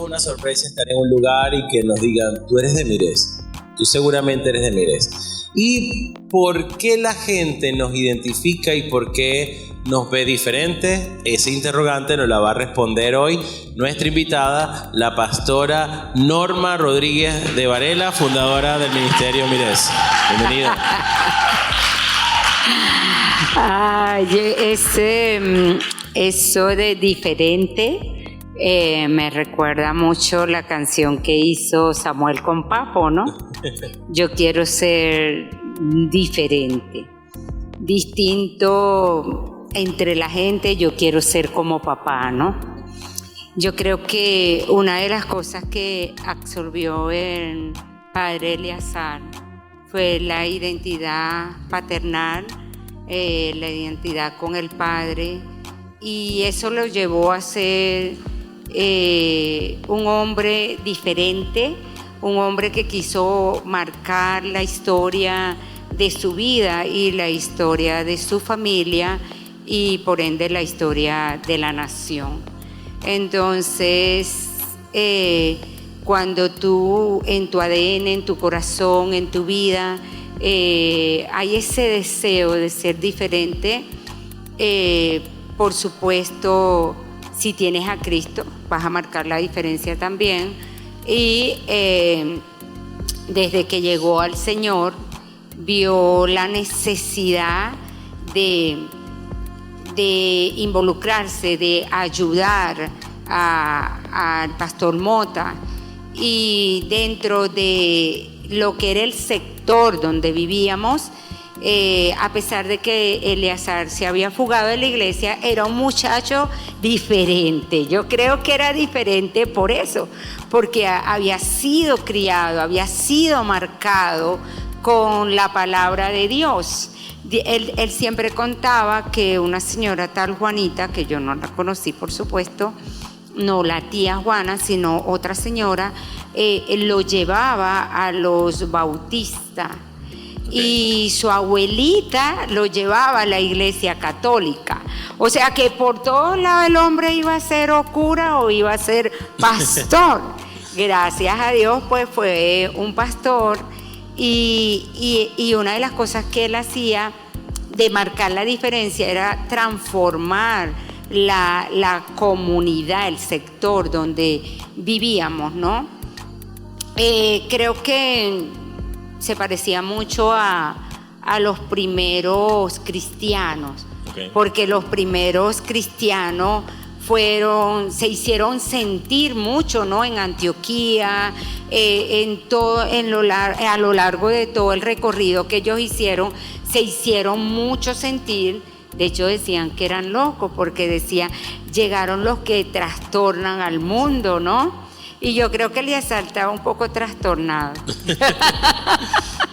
una sorpresa estar en un lugar y que nos digan, tú eres de Mires, tú seguramente eres de Mires. ¿Y por qué la gente nos identifica y por qué nos ve diferente? Ese interrogante nos la va a responder hoy nuestra invitada, la pastora Norma Rodríguez de Varela, fundadora del Ministerio Mires. Bienvenida. Eso de diferente me recuerda mucho la canción que hizo Samuel con Papo, ¿no? Yo quiero ser diferente, distinto entre la gente, yo quiero ser como papá, ¿no? Yo creo que una de las cosas que absorbió el padre Eleazar fue la identidad paternal, la identidad con el padre, y eso lo llevó a ser un hombre diferente, un hombre que quiso marcar la historia de su vida y la historia de su familia y por ende la historia de la nación. Entonces, cuando tú en tu ADN, en tu corazón, en tu vida, hay ese deseo de ser diferente, por supuesto, si tienes a Cristo, vas a marcar la diferencia también. Y desde que llegó al Señor, vio la necesidad de involucrarse, de ayudar al pastor Mota, y dentro de lo que era el sector donde vivíamos, a pesar de que Eleazar se había fugado de la iglesia, era un muchacho diferente. Yo creo que era diferente por eso, porque había sido criado, había sido marcado con la palabra de Dios. Él siempre contaba que una señora tal Juanita, que yo no la conocí por supuesto, no la tía Juana, sino otra señora, lo llevaba a los bautistas. Okay. Y su abuelita lo llevaba a la iglesia católica. O sea que por todos lados el hombre iba a ser o cura o iba a ser pastor. Gracias a Dios, pues fue un pastor. Y una de las cosas que él hacía de marcar la diferencia era transformar la comunidad, el sector donde vivíamos, ¿no? Creo que se parecía mucho a los primeros cristianos, okay, porque los primeros cristianos se hicieron sentir mucho, ¿no? En Antioquía, a lo largo de todo el recorrido que ellos hicieron, se hicieron mucho sentir. De hecho decían que eran locos, porque decían, llegaron los que trastornan al mundo, ¿no? Y yo creo que Eleazar estaba un poco trastornado.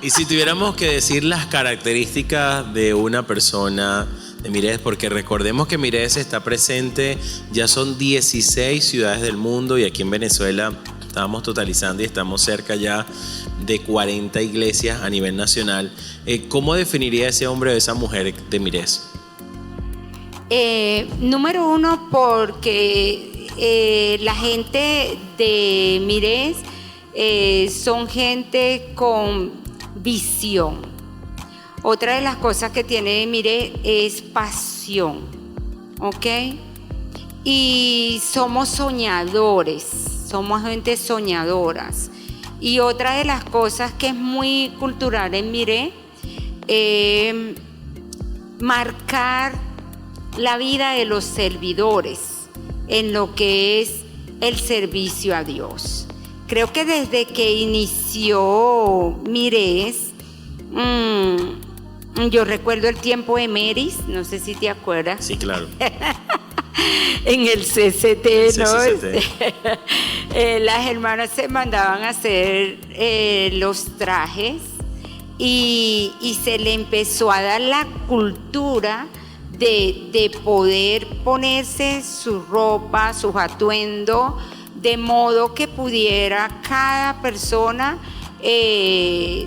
Y si tuviéramos que decir las características de una persona de Mires, porque recordemos que Mires está presente, ya son 16 ciudades del mundo, y aquí en Venezuela estamos totalizando y estamos cerca ya de 40 iglesias a nivel nacional. ¿Cómo definiría ese hombre o esa mujer de Mires? Número uno, porque la gente de Mires son gente con visión. Otra de las cosas que tiene Mires es pasión, ¿ok? Y somos soñadores, somos gente soñadoras. Y otra de las cosas que es muy cultural en Mires, marcar la vida de los servidores en lo que es el servicio a Dios. Creo que desde que inició Mires, yo recuerdo el tiempo de Meris, no sé si te acuerdas. Sí, claro. En el CCT, ¿no? Las hermanas se mandaban a hacer los trajes y se le empezó a dar la cultura de poder ponerse su ropa, sus atuendos, de modo que pudiera cada persona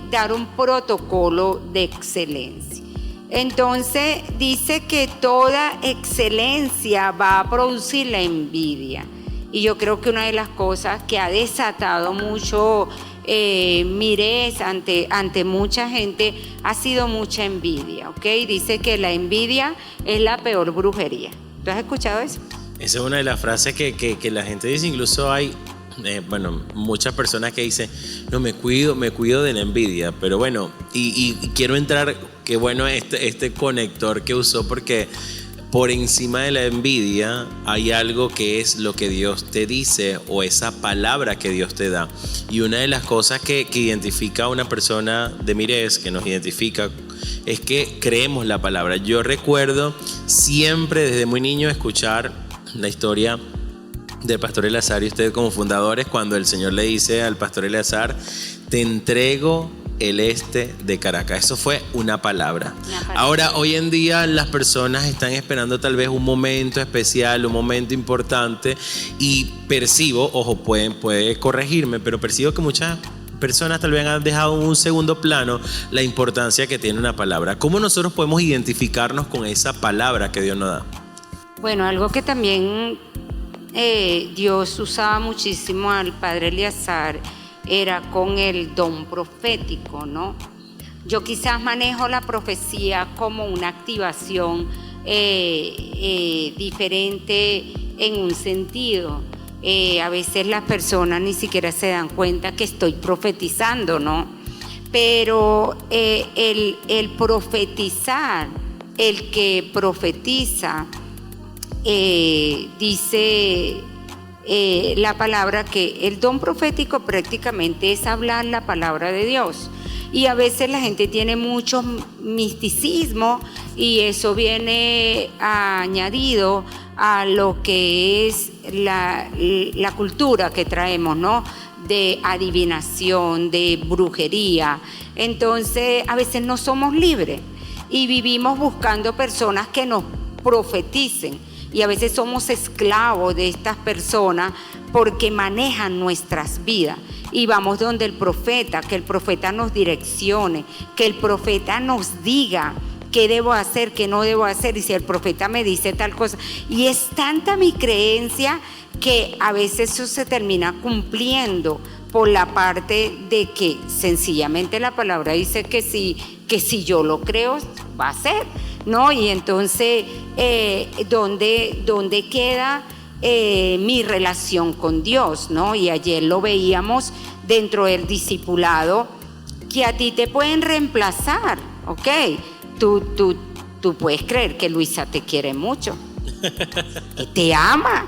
dar un protocolo de excelencia. Entonces dice que toda excelencia va a producir la envidia, Y yo creo que una de las cosas que ha desatado mucho mirez ante mucha gente ha sido mucha envidia, ¿ok? Dice que la envidia es la peor brujería. ¿Tú has escuchado eso? Esa es una de las frases que la gente dice. Incluso hay muchas personas que dicen, no, me cuido de la envidia. Pero bueno, y quiero entrar, qué bueno este conector que usó, porque por encima de la envidia hay algo que es lo que Dios te dice, o esa palabra que Dios te da. Y una de las cosas que identifica a una persona de Mirez, que nos identifica, es que creemos la palabra. Yo recuerdo siempre desde muy niño escuchar la historia del pastor Eleazar y ustedes como fundadores, cuando el Señor le dice al pastor Eleazar, te entrego el este de Caracas. Eso fue una palabra. Ahora, hoy en día las personas están esperando tal vez un momento especial, un momento importante, y percibo, ojo, puede corregirme, pero percibo que muchas personas tal vez han dejado en un segundo plano la importancia que tiene una palabra. ¿Cómo nosotros podemos identificarnos con esa palabra que Dios nos da? Bueno, algo que también Dios usaba muchísimo al padre Eleazar era con el don profético, ¿no? Yo quizás manejo la profecía como una activación diferente en un sentido. A veces las personas ni siquiera se dan cuenta que estoy profetizando, ¿no? Pero el profetizar, el que profetiza, dice la palabra que el don profético prácticamente es hablar la palabra de Dios. Y a veces la gente tiene mucho misticismo y eso viene añadido a lo que es la cultura que traemos, ¿no? De adivinación, de brujería. Entonces a veces no somos libres y vivimos buscando personas que nos profeticen. Y a veces somos esclavos de estas personas porque manejan nuestras vidas. Y vamos donde el profeta, que el profeta nos direccione, que el profeta nos diga qué debo hacer, qué no debo hacer. Y si el profeta me dice tal cosa. Y es tanta mi creencia que a veces eso se termina cumpliendo por la parte de que sencillamente la palabra dice que si yo lo creo, va a ser, ¿no? Y entonces, ¿dónde queda mi relación con Dios, ¿no? Y ayer lo veíamos dentro del discipulado, que a ti te pueden reemplazar, ¿ok? Tú puedes creer que Luisa te quiere mucho, y te ama.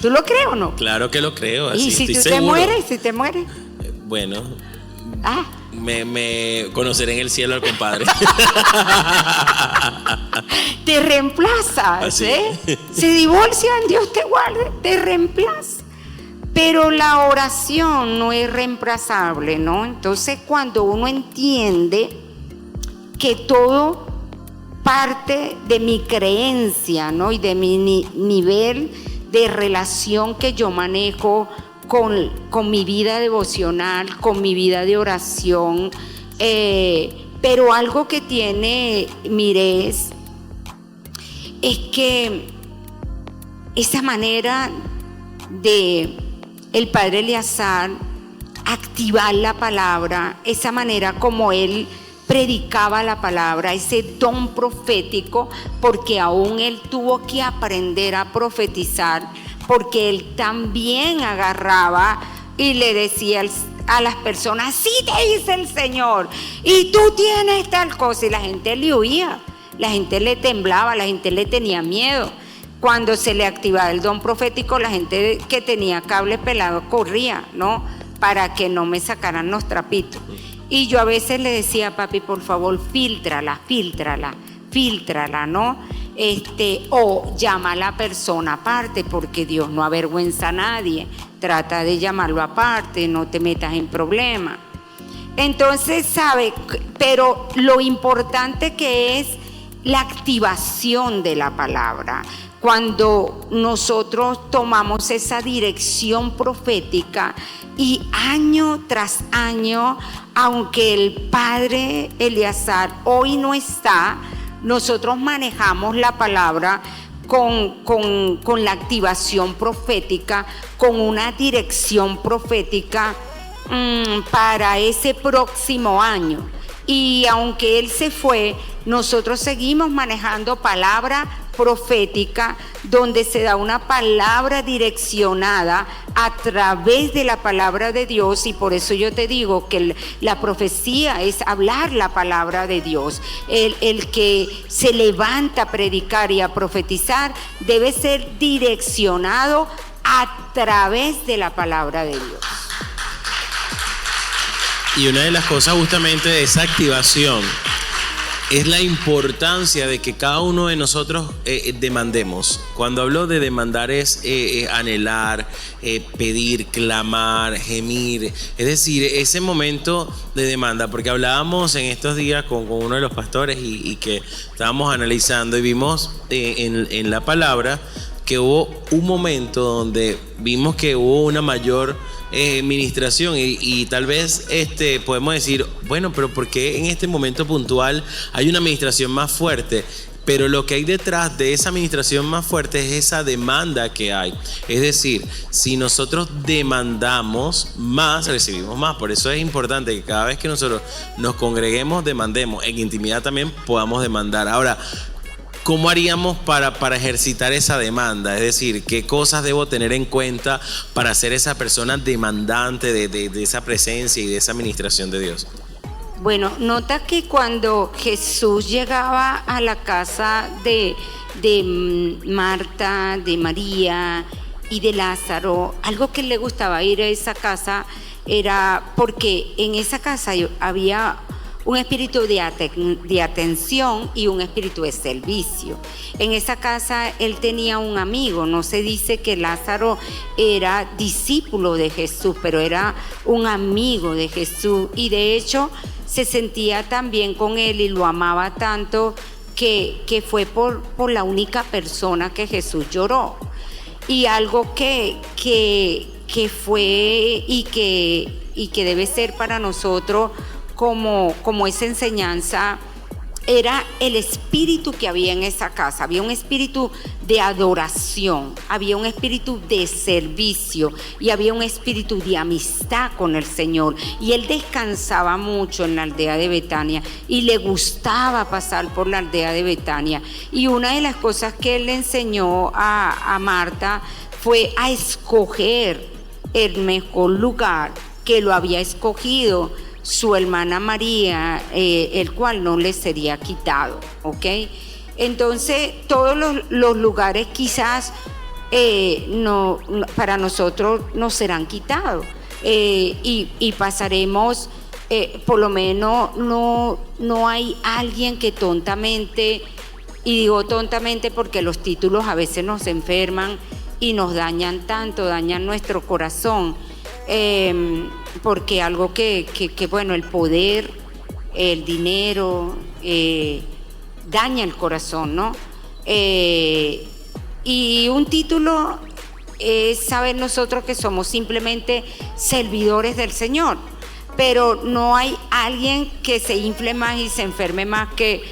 ¿Tú lo crees o no? Claro que lo creo, así ¿Y si estoy tú seguro. si te mueres? Bueno, me conoceré en el cielo al compadre. Te reemplaza, Así. Se divorcian, Dios te guarde, te reemplaza. Pero la oración no es reemplazable, ¿no? Entonces, cuando uno entiende que todo parte de mi creencia, ¿no? Y de mi nivel de relación que yo manejo con mi vida devocional, con mi vida de oración, pero algo que tiene Mirez es que esa manera de el padre Eleazar activar la palabra, esa manera como él predicaba la palabra, ese don profético, porque aún él tuvo que aprender a profetizar, porque él también agarraba y le decía a las personas, sí te dice el Señor, y tú tienes tal cosa, y la gente le huía, la gente le temblaba, la gente le tenía miedo. Cuando se le activaba el don profético, la gente que tenía cable pelado corría, ¿no? Para que no me sacaran los trapitos. Y yo a veces le decía, papi, por favor, fíltrala, ¿no? O llama a la persona aparte, porque Dios no avergüenza a nadie. Trata de llamarlo aparte, no te metas en problemas. Entonces, ¿sabe? Pero lo importante que es la activación de la palabra. Cuando nosotros tomamos esa dirección profética y año tras año, aunque el padre Eleazar hoy no está, nosotros manejamos la palabra con la activación profética, con una dirección profética para ese próximo año. Y aunque él se fue, nosotros seguimos manejando palabra profética, donde se da una palabra direccionada a través de la palabra de Dios. Y por eso yo te digo que la profecía es hablar la palabra de Dios. El que se levanta a predicar y a profetizar debe ser direccionado a través de la palabra de Dios. Y una de las cosas justamente de esa activación es la importancia de que cada uno de nosotros demandemos. Cuando hablo de demandar es anhelar, pedir, clamar, gemir. Es decir, ese momento de demanda, porque hablábamos en estos días con uno de los pastores y que estábamos analizando y vimos en la palabra que hubo un momento donde vimos que hubo una mayor ministración y tal vez podemos decir, bueno, pero ¿por qué en este momento puntual hay una administración más fuerte? Pero lo que hay detrás de esa administración más fuerte es esa demanda que hay. Es decir, si nosotros demandamos más, recibimos más. Por eso es importante que cada vez que nosotros nos congreguemos, demandemos. En intimidad también podamos demandar. Ahora, ¿cómo haríamos para ejercitar esa demanda? Es decir, ¿qué cosas debo tener en cuenta para ser esa persona demandante de esa presencia y de esa administración de Dios? Bueno, nota que cuando Jesús llegaba a la casa de Marta, de María y de Lázaro, algo que le gustaba ir a esa casa era porque en esa casa había un espíritu de atención y un espíritu de servicio. En esa casa él tenía un amigo. No se dice que Lázaro era discípulo de Jesús, pero era un amigo de Jesús, y de hecho se sentía tan bien con él y lo amaba tanto que fue por la única persona que Jesús lloró. Y algo que fue y que debe ser para nosotros como esa enseñanza, era el espíritu que había en esa casa. Había un espíritu de adoración, había un espíritu de servicio y había un espíritu de amistad con el Señor. Y él descansaba mucho en la aldea de Betania y le gustaba pasar por la aldea de Betania. Y una de las cosas que él le enseñó a Marta fue a escoger el mejor lugar, que lo había escogido su hermana María, el cual no le sería quitado, ¿ok? Entonces, todos los lugares quizás no, para nosotros nos serán quitados, y pasaremos, por lo menos no hay alguien que tontamente, y digo tontamente porque los títulos a veces nos enferman y nos dañan tanto, dañan nuestro corazón. Porque algo que bueno, el poder, el dinero daña el corazón, ¿no? Y un título es saber nosotros que somos simplemente servidores del Señor, pero no hay alguien que se infle más y se enferme más que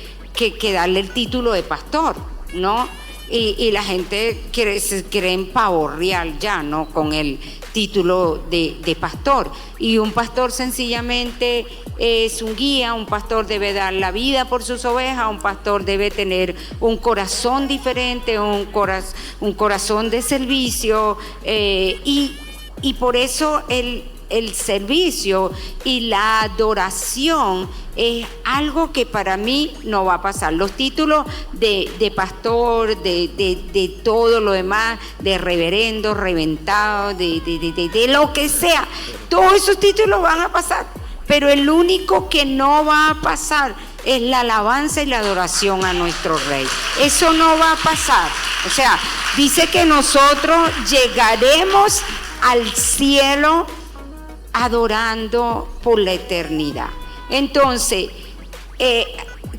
darle el título de pastor, ¿no? Y la gente se cree en pavo real ya, ¿no? Con el título de pastor. Y un pastor sencillamente es un guía. Un pastor debe dar la vida por sus ovejas. Un pastor debe tener un corazón diferente, un corazón de servicio, y por eso el servicio y la adoración es algo que para mí no va a pasar. Los títulos de pastor, de todo lo demás, de reverendo, reventado, de lo que sea, todos esos títulos van a pasar, pero el único que no va a pasar es la alabanza y la adoración a nuestro Rey. Eso no va a pasar. O sea, dice que nosotros llegaremos al cielo adorando por la eternidad. Entonces,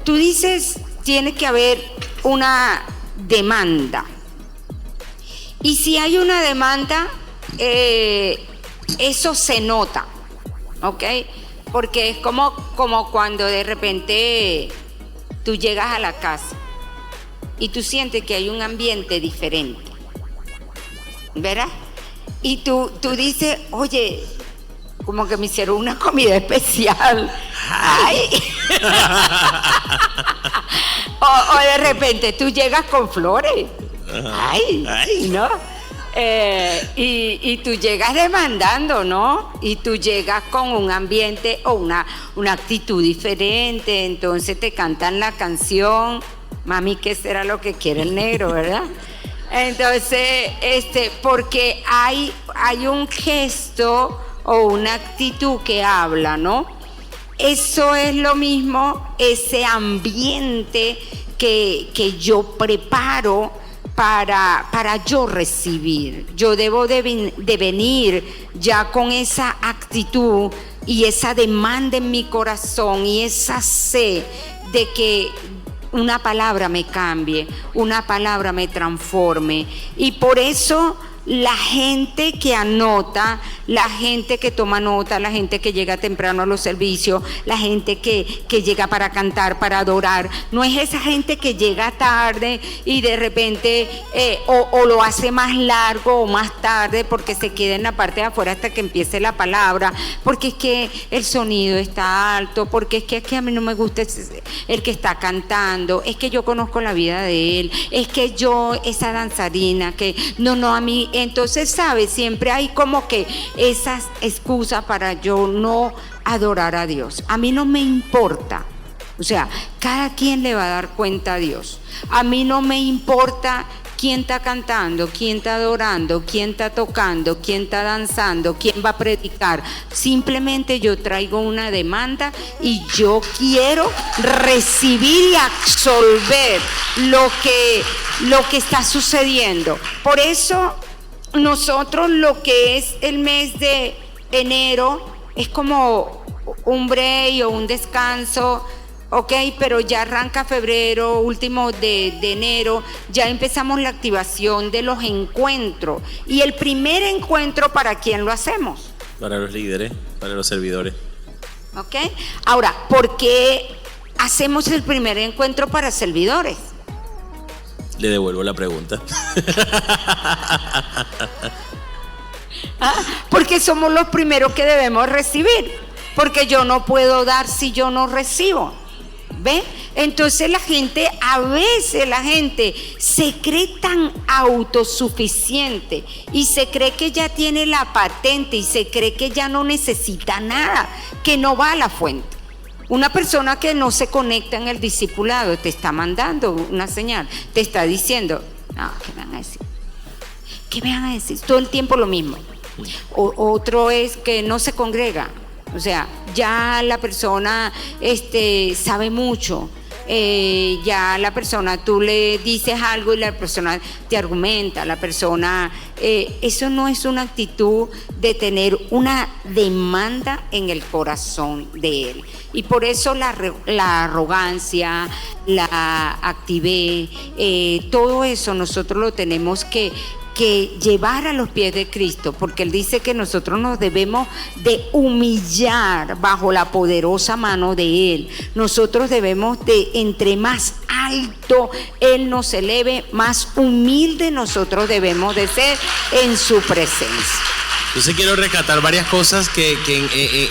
tú dices, tiene que haber una demanda. Y si hay una demanda, eso se nota, ¿ok? Porque es como cuando de repente tú llegas a la casa y tú sientes que hay un ambiente diferente, ¿verdad? Y tú dices, oye, como que me hicieron una comida especial. ¡Ay! o de repente tú llegas con flores. ¡Ay! ¡Ay! ¿No? Y tú llegas demandando, ¿no? Y tú llegas con un ambiente o una actitud diferente. Entonces te cantan la canción, mami, ¿qué será lo que quiere el negro, verdad? Entonces, porque hay un gesto o una actitud que habla, ¿no? Eso es lo mismo, ese ambiente que yo preparo para yo recibir. Yo debo de venir ya con esa actitud y esa demanda en mi corazón y esa sed de que una palabra me cambie, una palabra me transforme. Y por eso la gente que anota, la gente que toma nota, la gente que llega temprano a los servicios, la gente que llega para cantar, para adorar, no es esa gente que llega tarde y de repente o lo hace más largo o más tarde porque se queda en la parte de afuera hasta que empiece la palabra, porque es que el sonido está alto, porque es que a mí no me gusta el que está cantando, es que yo conozco la vida de él, es que yo, esa danzarina, que no, a mí. Entonces, ¿sabes? Siempre hay como que esas excusas para yo no adorar a Dios. A mí no me importa. O sea, cada quien le va a dar cuenta a Dios. A mí no me importa quién está cantando, quién está adorando, quién está tocando, quién está danzando, quién va a predicar. Simplemente yo traigo una demanda y yo quiero recibir y absolver lo que está sucediendo. Por eso nosotros lo que es el mes de enero es como un break o un descanso, ok, pero ya arranca febrero, último de enero, ya empezamos la activación de los encuentros. Y el primer encuentro, ¿para quién lo hacemos? Para los líderes, para los servidores. Ok, ahora, ¿por qué hacemos el primer encuentro para servidores? Le devuelvo la pregunta. Porque somos los primeros que debemos recibir. Porque yo no puedo dar si yo no recibo. ¿Ve? Entonces a veces la gente se cree tan autosuficiente y se cree que ya tiene la patente y se cree que ya no necesita nada, que no va a la fuente. Una persona que no se conecta en el discipulado te está mandando una señal, te está diciendo, no, ¿qué me van a decir? ¿Qué me van a decir? Todo el tiempo lo mismo. Otro es que no se congrega, o sea, ya la persona sabe mucho. Ya la persona, tú le dices algo y la persona te argumenta, la persona, eso no es una actitud de tener una demanda en el corazón de él. Y por eso la arrogancia, la actividad, todo eso nosotros lo tenemos que llevar a los pies de Cristo, porque Él dice que nosotros nos debemos de humillar bajo la poderosa mano de Él. Nosotros debemos de, entre más alto Él nos eleve, más humilde nosotros debemos de ser en su presencia. Entonces quiero rescatar varias cosas que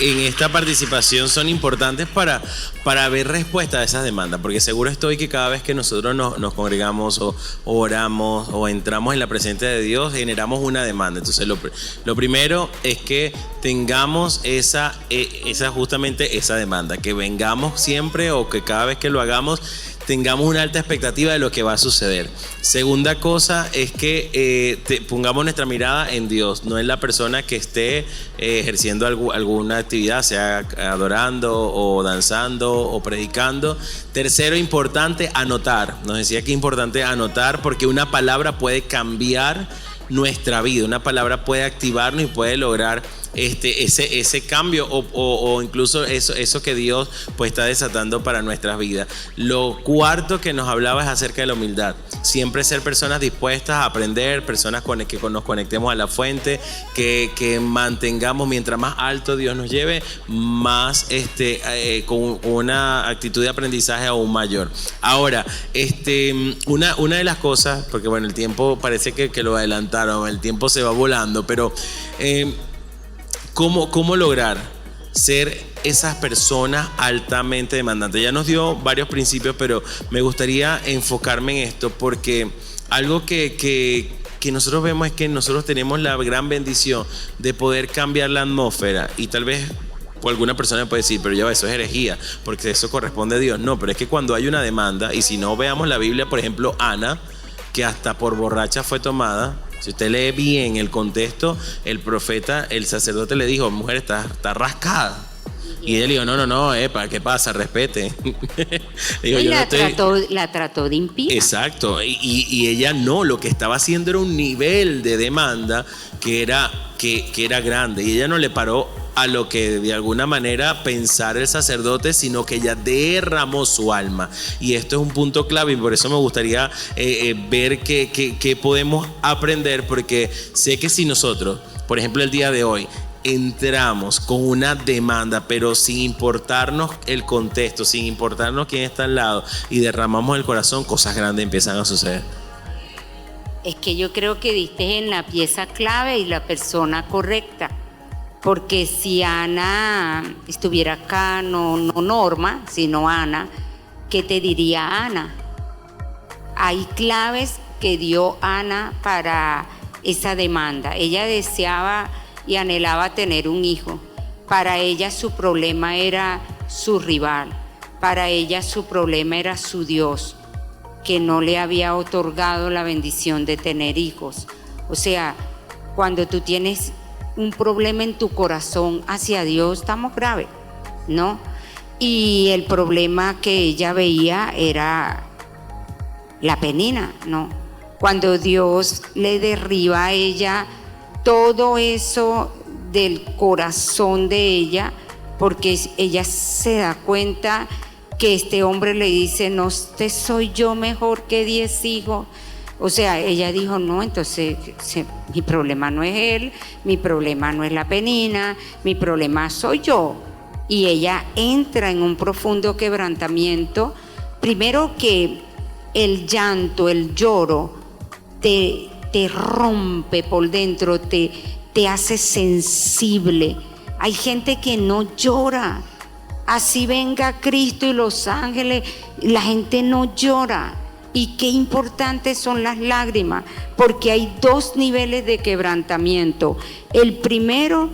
en esta participación son importantes para ver respuesta a esas demandas, porque seguro estoy que cada vez que nosotros nos congregamos o oramos o entramos en la presencia de Dios, generamos una demanda. Entonces lo primero es que tengamos justamente esa demanda, que vengamos siempre o que cada vez que lo hagamos tengamos una alta expectativa de lo que va a suceder. Segunda cosa es que pongamos nuestra mirada en Dios, no en la persona que esté ejerciendo alguna actividad, sea adorando o danzando o predicando. Tercero, importante, anotar. Nos decía que es importante anotar porque una palabra puede cambiar nuestra vida, una palabra puede activarnos y puede lograr ese cambio o incluso eso que Dios pues está desatando para nuestras vidas. Lo cuarto que nos hablaba es acerca de la humildad. Siempre ser personas dispuestas a aprender, personas que nos conectemos a la fuente, que mantengamos, mientras más alto Dios nos lleve, más con una actitud de aprendizaje aún mayor. Ahora, una de las cosas, porque bueno, el tiempo parece que lo adelantaron, el tiempo se va volando, pero ¿cómo lograr ser esas personas altamente demandantes? Ya nos dio varios principios, pero me gustaría enfocarme en esto, porque algo que nosotros vemos es que nosotros tenemos la gran bendición de poder cambiar la atmósfera, y tal vez alguna persona puede decir, pero ya eso es herejía, porque eso corresponde a Dios. No, pero es que cuando hay una demanda, y si no veamos la Biblia, por ejemplo, Ana, que hasta por borracha fue tomada. Si usted lee bien el contexto, el profeta, el sacerdote le dijo, mujer, está rascada. Y ella le dijo, no, ¿qué pasa? Respete. Digo, la trató de impía. Exacto. Y ella no, lo que estaba haciendo era un nivel de demanda que era grande. Y ella no le paró a lo que de alguna manera pensara el sacerdote, sino que ella derramó su alma. Y esto es un punto clave, y por eso me gustaría ver qué podemos aprender, porque sé que si nosotros, por ejemplo, el día de hoy, entramos con una demanda, pero sin importarnos el contexto, sin importarnos quién está al lado, y derramamos el corazón, cosas grandes empiezan a suceder. Es que yo creo que diste en la pieza clave y la persona correcta. Porque si Ana estuviera acá, no Norma, sino Ana, ¿qué te diría Ana? Hay claves que dio Ana para esa demanda. Ella deseaba y anhelaba tener un hijo. Para ella su problema era su rival. Para ella su problema era su Dios, que no le había otorgado la bendición de tener hijos. O sea, cuando tú tienes un problema en tu corazón hacia Dios, estamos graves, ¿no? Y el problema que ella veía era la penina, ¿no? Cuando Dios le derriba a ella todo eso del corazón de ella, porque ella se da cuenta que este hombre le dice, no te soy yo mejor que 10 hijos. O sea, ella dijo, no, entonces mi problema no es él, mi problema no es la penina, mi problema soy yo. Y ella entra en un profundo quebrantamiento. Primero que el llanto, el lloro, te rompe por dentro, te hace sensible. Hay gente que no llora. Así venga Cristo y los ángeles, la gente no llora. Y qué importantes son las lágrimas, porque hay dos niveles de quebrantamiento. El primero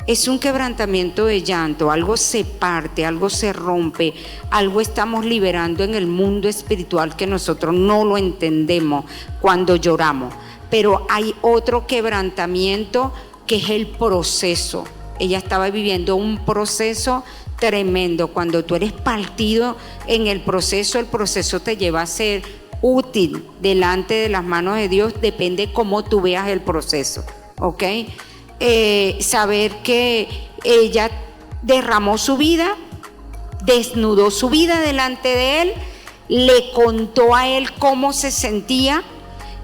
es un quebrantamiento de llanto, algo se parte, algo se rompe, algo estamos liberando en el mundo espiritual que nosotros no lo entendemos cuando lloramos. Pero hay otro quebrantamiento que es el proceso. Ella estaba viviendo un proceso tremendo. Cuando tú eres partido en el proceso te lleva a ser útil delante de las manos de Dios, depende cómo tú veas el proceso, ¿ok? Saber que ella derramó su vida, desnudó su vida delante de él, le contó a él cómo se sentía,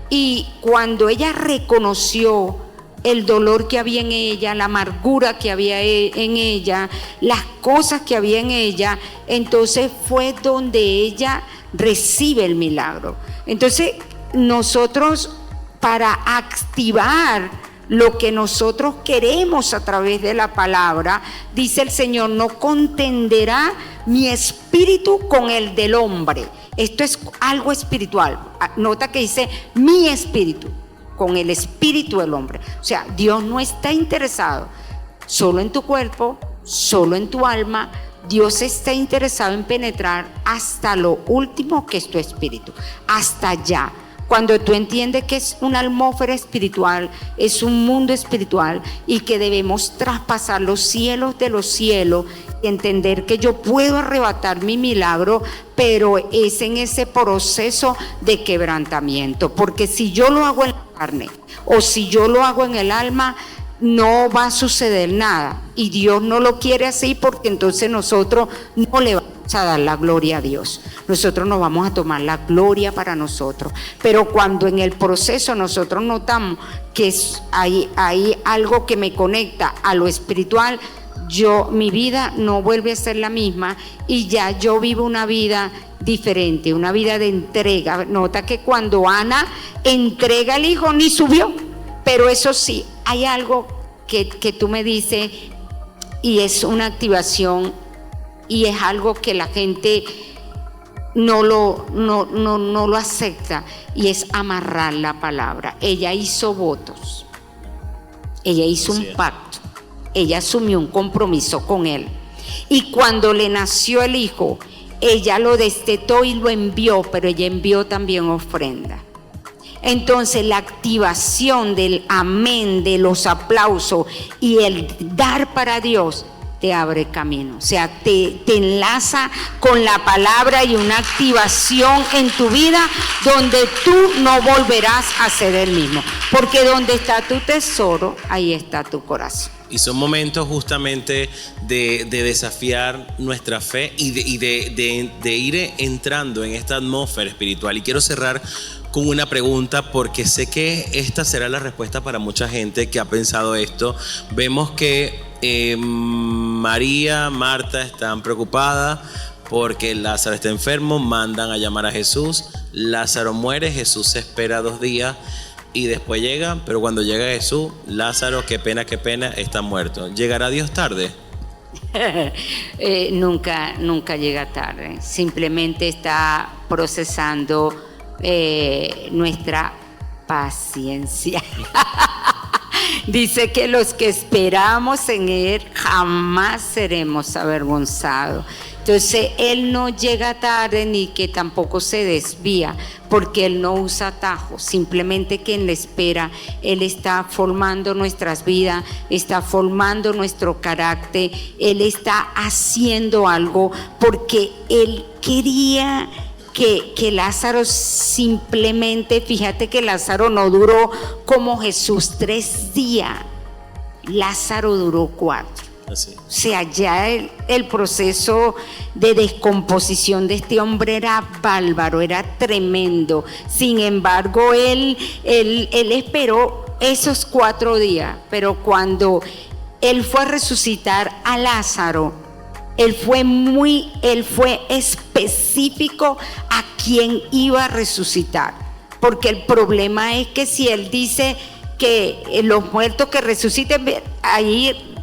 y cuando ella reconoció el dolor que había en ella, la amargura que había en ella, las cosas que había en ella, entonces fue donde ella recibe el milagro. Entonces nosotros, para activar lo que nosotros queremos a través de la palabra, dice el Señor, no contenderá mi espíritu con el del hombre. Esto es algo espiritual. Nota que dice mi espíritu con el espíritu del hombre. O sea, Dios no está interesado solo en tu cuerpo, solo en tu alma. Dios está interesado en penetrar hasta lo último, que es tu espíritu, hasta allá. Cuando tú entiendes que es una atmósfera espiritual, es un mundo espiritual, y que debemos traspasar los cielos de los cielos y entender que yo puedo arrebatar mi milagro, pero es en ese proceso de quebrantamiento. Porque si yo lo hago en la carne o si yo lo hago en el alma, no va a suceder nada. Y Dios no lo quiere así, porque entonces nosotros no le vamos a dar la gloria a Dios. Nosotros nos vamos a tomar la gloria para nosotros. Pero cuando en el proceso nosotros notamos que hay algo que me conecta a lo espiritual, mi vida no vuelve a ser la misma y ya yo vivo una vida diferente, una vida de entrega. Nota que cuando Ana entrega al hijo ni subió, pero eso sí, hay algo que tú me dices y es una activación y es algo que la gente no lo acepta, y es amarrar la palabra. Ella hizo votos, ella hizo un pacto, ella asumió un compromiso con él, y cuando le nació el hijo, ella lo destetó y lo envió, pero ella envió también ofrenda. Entonces la activación del amén, de los aplausos y el dar para Dios te abre camino, o sea, te enlaza con la palabra y una activación en tu vida donde tú no volverás a ser el mismo, porque donde está tu tesoro, ahí está tu corazón. Y son momentos justamente de desafiar nuestra fe y de ir entrando en esta atmósfera espiritual. Y quiero cerrar con una pregunta, porque sé que esta será la respuesta para mucha gente que ha pensado esto. Vemos que María, Marta están preocupadas porque Lázaro está enfermo, mandan a llamar a Jesús, Lázaro muere, Jesús se espera 2 días y después llega, pero cuando llega Jesús, Lázaro, qué pena, está muerto. ¿Llegará Dios tarde? Nunca llega tarde, simplemente está procesando nuestra paciencia. Dice que los que esperamos en Él jamás seremos avergonzados. Entonces Él no llega tarde, ni que tampoco se desvía, porque Él no usa atajos. Simplemente que en la espera Él está formando nuestras vidas, está formando nuestro carácter. Él está haciendo algo porque Él quería que Lázaro simplemente, fíjate que Lázaro no duró como Jesús 3 días, Lázaro duró 4. Así. O sea, ya el proceso de descomposición de este hombre era bárbaro, era tremendo. Sin embargo, él esperó esos 4 días, pero cuando él fue a resucitar a Lázaro, él fue específico a quién iba a resucitar, porque el problema es que si él dice que los muertos que resuciten ahí,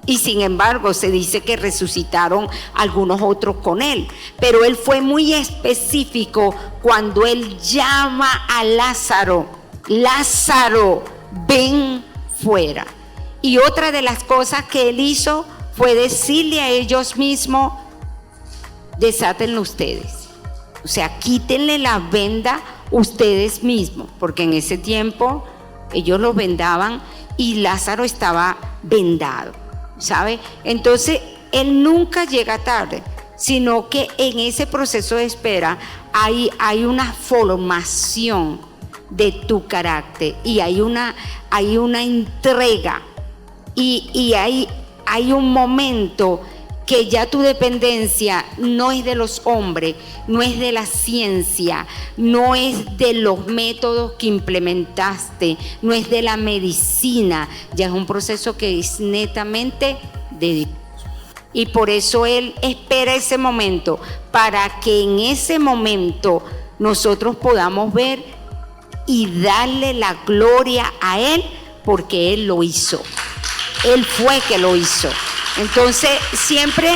y sin embargo se dice que resucitaron algunos otros con él, pero él fue muy específico cuando él llama a Lázaro: Lázaro, ven fuera. Y otra de las cosas que él hizo fue decirle a ellos mismos: desátenlo ustedes, o sea, quítenle la venda ustedes mismos, porque en ese tiempo ellos lo vendaban y Lázaro estaba vendado, ¿sabe? Entonces él nunca llega tarde, sino que en ese proceso de espera hay una formación de tu carácter, y hay una entrega, y hay un momento que ya tu dependencia no es de los hombres, no es de la ciencia, no es de los métodos que implementaste, no es de la medicina, ya es un proceso que es netamente de Dios. Y por eso Él espera ese momento, para que en ese momento nosotros podamos ver y darle la gloria a Él, porque Él lo hizo. Él fue que lo hizo. Entonces siempre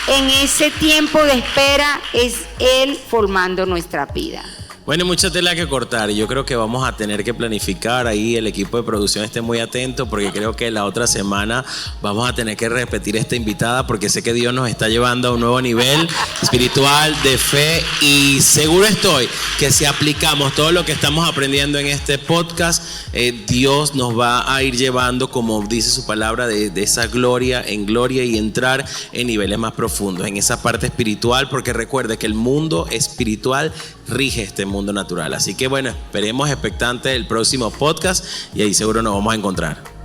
en ese tiempo de espera es Él formando nuestra vida. Bueno, mucha tela que cortar. Yo creo que vamos a tener que planificar ahí. El equipo de producción esté muy atento, porque creo que la otra semana vamos a tener que repetir esta invitada, porque sé que Dios nos está llevando a un nuevo nivel espiritual de fe, y seguro estoy que si aplicamos todo lo que estamos aprendiendo en este podcast, Dios nos va a ir llevando, como dice su palabra, de esa gloria en gloria, y entrar en niveles más profundos, en esa parte espiritual, porque recuerde que el mundo espiritual rige este mundo natural. Así que bueno, esperemos expectante el próximo podcast, y ahí seguro nos vamos a encontrar.